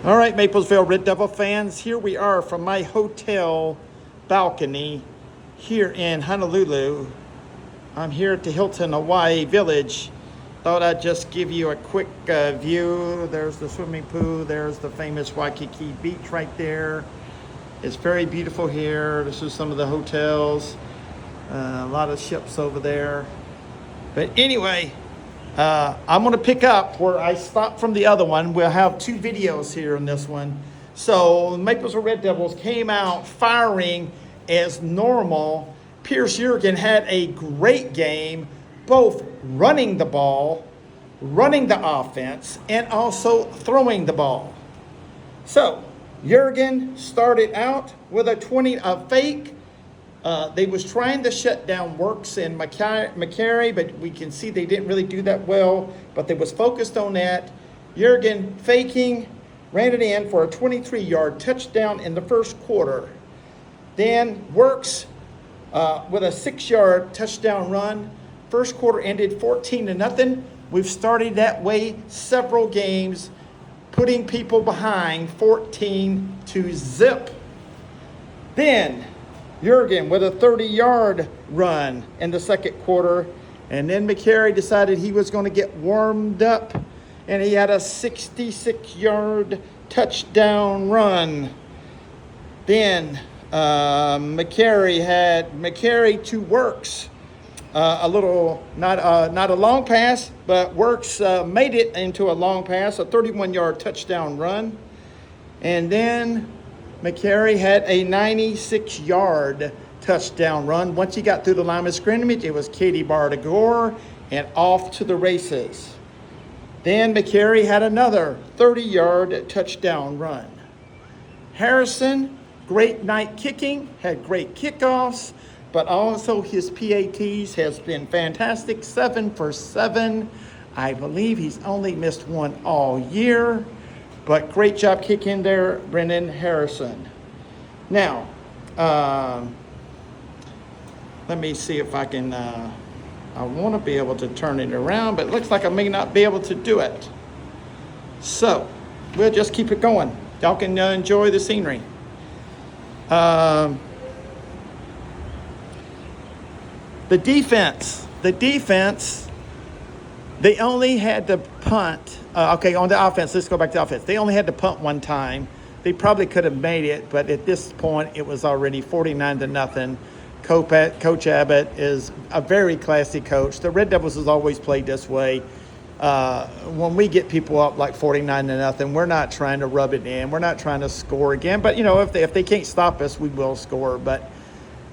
All right, Maplesville Red Devil fans, here we are from my hotel balcony here in Honolulu. I'm here at the Hilton Hawaii Village. Thought I'd just give you a quick view. There's the swimming pool. There's the famous Waikiki Beach right there. It's very beautiful here. This is some of the hotels. A lot of ships over there. But anyway, I'm going to pick up where I stopped from the other one. We'll have two videos here in this one. So Maplesville Red Devils came out firing as normal. Pierce Jurgen had a great game, both running the ball, running the offense, and also throwing the ball. So Jurgen started out with a fake. They was trying to shut down Works and McCary, but we can see they didn't really do that well, but they was focused on that. Jurgen faking, ran it in for a 23-yard touchdown in the first quarter. Then Works with a 6-yard touchdown run. First quarter ended 14-0. We've started that way several games, putting people behind 14-0. Then Jurgen with a 30-yard run in the second quarter. And then McCary decided he was going to get warmed up, and he had a 66-yard touchdown run. Then McCary to Works. A little, not a long pass, but Works made it into a long pass, a 31-yard touchdown run. And then McCary had a 96-yard touchdown run. Once he got through the line of scrimmage, it was Katie Bar to Gore and off to the races. Then McCary had another 30-yard touchdown run. Harrison, great night kicking, had great kickoffs, but also his PATs has been fantastic, 7 for 7. I believe he's only missed one all year. But great job kicking there, Brendan Harrison. Now, let me see if I can, I want to be able to turn it around, but it looks like I may not be able to do it. So, we'll just keep it going. Y'all can enjoy the scenery. The defense, they only had to punt. Okay, on the offense, let's go back to the offense. They only had to punt one time. They probably could have made it, but at this point, it was already 49-0. Coach Abbott is a very classy coach. The Red Devils has always played this way. When we get people up like 49-0, we're not trying to rub it in. We're not trying to score again. But, if they can't stop us, we will score. But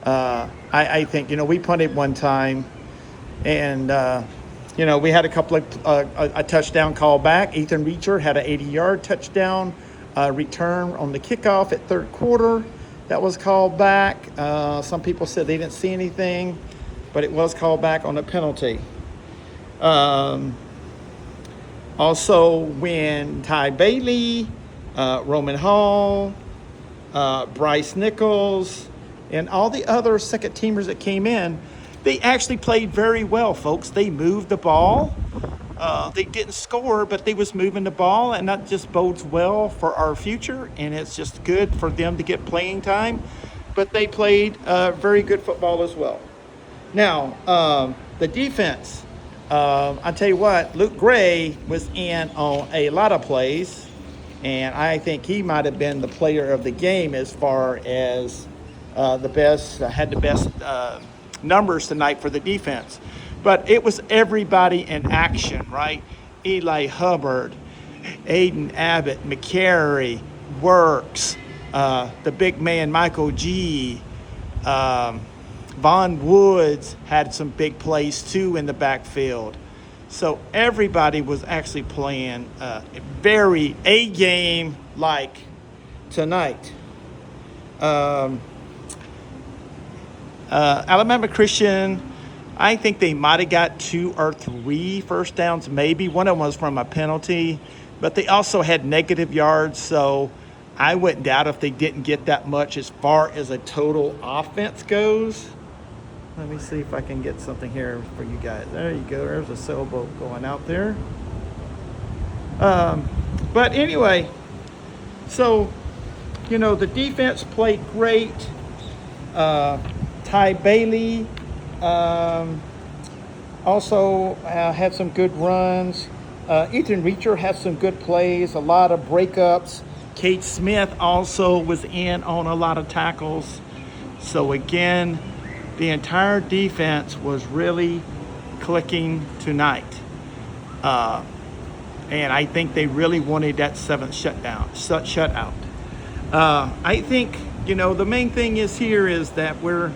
I think, we punted one time, and we had a couple of a touchdown call back. Ethan Reacher had an 80-yard touchdown return on the kickoff at third quarter. That was called back. Some people said they didn't see anything, but it was called back on a penalty. Also, when Ty Bailey, Roman Hall, Bryce Nichols, and all the other second teamers that came in, they actually played very well, folks. They moved the ball. They didn't score, but they was moving the ball, and that just bodes well for our future, and it's just good for them to get playing time. But they played very good football as well. Now, the defense, I tell you what, Luke Gray was in on a lot of plays, and I think he might have been the player of the game as far as had the best numbers tonight for the defense. But it was everybody in action, right? Eli Hubbard, Aiden Abbott, McCary, Works, the big man Michael G. Von Woods had some big plays too in the backfield. So everybody was actually playing very A-game like tonight. Alabama Christian, I think they might have got 2 or 3 first downs, maybe. One of them was from a penalty, but they also had negative yards, so I wouldn't doubt if they didn't get that much as far as a total offense goes. Let me see if I can get something here for you guys. There you go. There's a sailboat going out there. But anyway, So, you know, the defense played great. Ty Bailey also had some good runs. Ethan Reacher had some good plays, a lot of breakups. Kate Smith also was in on a lot of tackles. So again, the entire defense was really clicking tonight. And I think they really wanted that seventh shutout. I think, you know, the main thing is here is that we're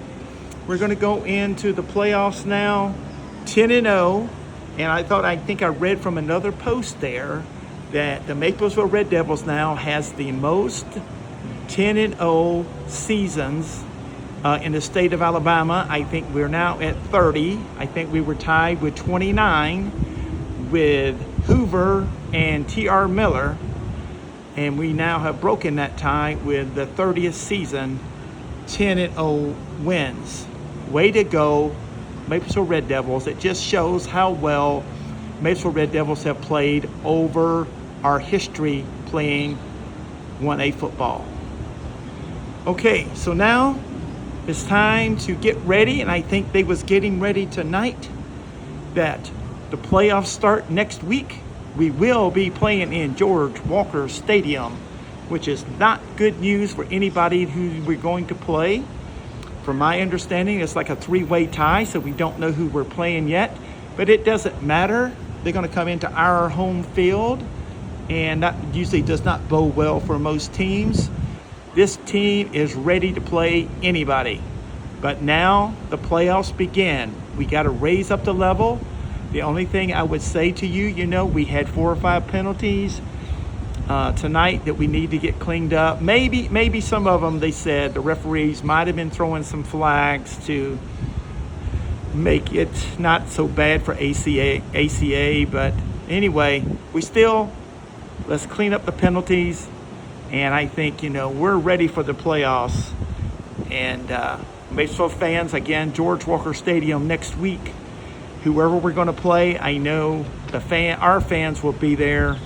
going to go into the playoffs now 10-0. And I think I read from another post there that the Maplesville Red Devils now has the most 10-0 seasons in the state of Alabama. I think we're now at 30. I think we were tied with 29 with Hoover and T.R. Miller. And we now have broken that tie with the 30th season, 10-0 wins. Way to go, Maplesville Red Devils. It just shows how well Maplesville Red Devils have played over our history playing 1A football. Okay, so now it's time to get ready, and I think they was getting ready tonight that the playoffs start next week. We will be playing in George Walker Stadium, which is not good news for anybody who we're going to play. From my understanding, it's like a three-way tie, so we don't know who we're playing yet. But it doesn't matter. They're going to come into our home field, and that usually does not bode well for most teams. This team is ready to play anybody. But now the playoffs begin. We got to raise up the level. The only thing I would say to you, you know, we had 4 or 5 penalties tonight that we need to get cleaned up. Maybe some of them, they said, the referees might have been throwing some flags to make it not so bad for ACA. But anyway, let's clean up the penalties. And I think, you know, we're ready for the playoffs. And Maplesville fans, again, George Walker Stadium next week. Whoever we're going to play, I know our fans will be there.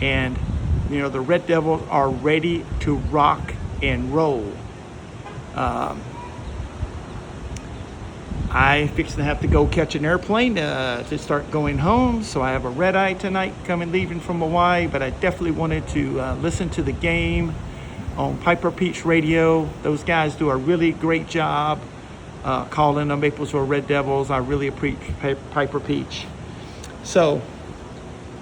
And, you know, the Red Devils are ready to rock and roll. I'm fixing to have to go catch an airplane to start going home. So I have a red eye tonight leaving from Hawaii. But I definitely wanted to listen to the game on Piper Peach Radio. Those guys do a really great job calling the Maplesville Red Devils. I really appreciate Piper Peach. So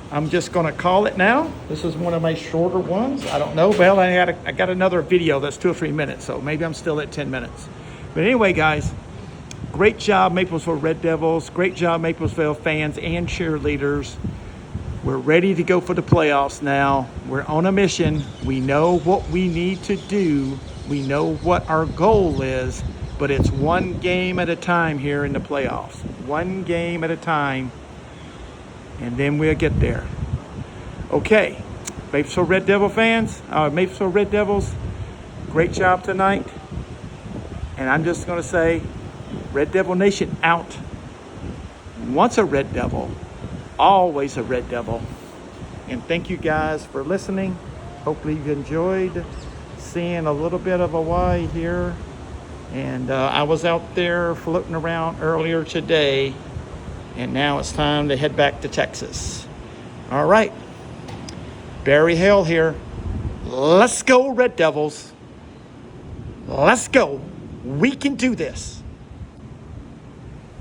I'm just going to call it now. This is one of my shorter ones. I don't know. Well, I got another video that's 2 or 3 minutes. So maybe I'm still at 10 minutes. But anyway, guys, great job, Maplesville Red Devils. Great job, Maplesville fans and cheerleaders. We're ready to go for the playoffs now. We're on a mission. We know what we need to do. We know what our goal is. But it's one game at a time here in the playoffs. One game at a time. And then we'll get there. Okay. Maplesville Red Devil fans, Maplesville Red Devils, great job tonight. And I'm just going to say, Red Devil Nation out. Once a Red Devil, always a Red Devil. And thank you guys for listening. Hopefully you've enjoyed seeing a little bit of Hawaii here. And I was out there floating around earlier today, and now it's time to head back to Texas. All right, Barry Hale here. Let's go, Red Devils. Let's go. We can do this.